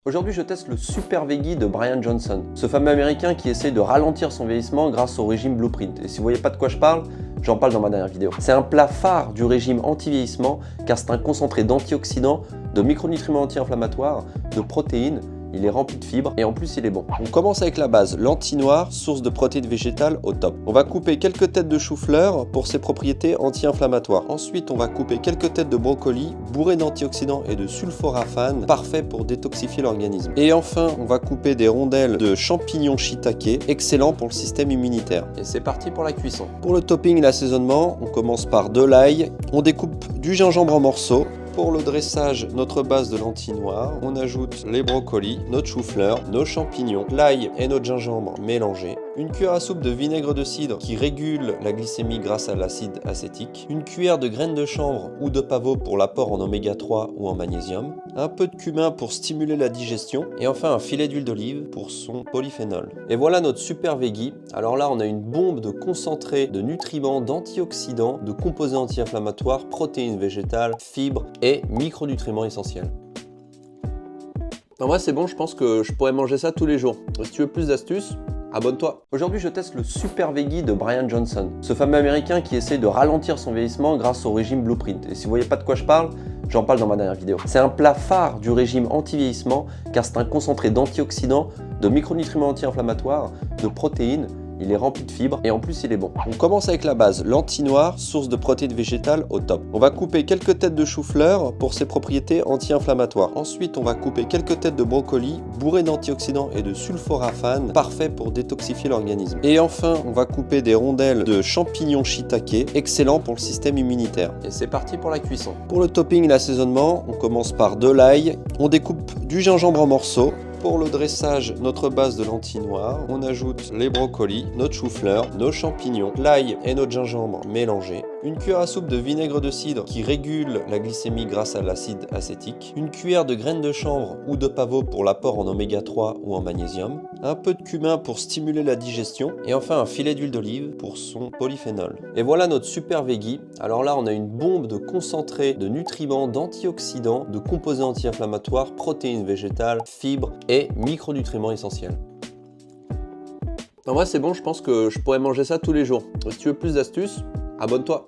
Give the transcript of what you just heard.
Aujourd'hui, je teste le Super Veggie de Brian Johnson, ce fameux américain qui essaye de ralentir son vieillissement grâce au régime Blueprint. Et si vous voyez pas de quoi je parle, j'en parle dans ma dernière vidéo. C'est un plat phare du régime anti-vieillissement car c'est un concentré d'antioxydants, de micronutriments anti-inflammatoires, de protéines. Il est rempli de fibres et en plus il est bon. On commence avec la base, lentilles noires, source de protéines végétales au top. On va couper quelques têtes de chou-fleur pour ses propriétés anti-inflammatoires. Ensuite on va couper quelques têtes de brocoli bourrées d'antioxydants et de sulforaphane, parfait pour détoxifier l'organisme. Et enfin on va couper des rondelles de champignons shiitake, excellent pour le système immunitaire. Et c'est parti pour la cuisson. Pour le topping et l'assaisonnement, on commence par de l'ail, on découpe du gingembre en morceaux. Pour le dressage, notre base de lentilles noires, on ajoute les brocolis, notre chou-fleur, nos champignons, l'ail et notre gingembre mélangés, une cuillère à soupe de vinaigre de cidre qui régule la glycémie grâce à l'acide acétique, une cuillère de graines de chanvre ou de pavot pour l'apport en oméga 3 ou en magnésium, un peu de cumin pour stimuler la digestion et enfin un filet d'huile d'olive pour son polyphénol. Et voilà notre super veggie. Alors là, on a une bombe de concentré de nutriments, d'antioxydants, de composés anti-inflammatoires, protéines végétales, fibres et micronutriments essentiels. En vrai, c'est bon, je pense que je pourrais manger ça tous les jours. Si tu veux plus d'astuces, abonne-toi. Aujourd'hui, je teste le Super Veggie de Brian Johnson, ce fameux américain qui essaye de ralentir son vieillissement grâce au régime Blueprint. Et si vous voyez pas de quoi je parle, j'en parle dans ma dernière vidéo. C'est un plat phare du régime anti-vieillissement car c'est un concentré d'antioxydants, de micronutriments anti-inflammatoires, de protéines. Il est rempli de fibres et en plus il est bon. On commence avec la base, lentilles noires, source de protéines végétales au top. On va couper quelques têtes de chou-fleur pour ses propriétés anti-inflammatoires. Ensuite, on va couper quelques têtes de brocoli bourrées d'antioxydants et de sulforaphane, parfait pour détoxifier l'organisme. Et enfin, on va couper des rondelles de champignons shiitake, excellent pour le système immunitaire. Et c'est parti pour la cuisson. Pour le topping et l'assaisonnement, on commence par de l'ail, on découpe du gingembre en morceaux. Pour le dressage, notre base de lentilles noires, on ajoute les brocolis, notre chou-fleur, nos champignons, l'ail et notre gingembre mélangés, une cuillère à soupe de vinaigre de cidre qui régule la glycémie grâce à l'acide acétique, une cuillère de graines de chanvre ou de pavot pour l'apport en oméga 3 ou en magnésium, un peu de cumin pour stimuler la digestion et enfin un filet d'huile d'olive pour son polyphénol. Et voilà notre super veggie. Alors là, on a une bombe de concentré de nutriments, d'antioxydants, de composés anti-inflammatoires, protéines végétales, fibres et micronutriments essentiels. En vrai, c'est bon, je pense que je pourrais manger ça tous les jours. Si tu veux plus d'astuces, abonne-toi.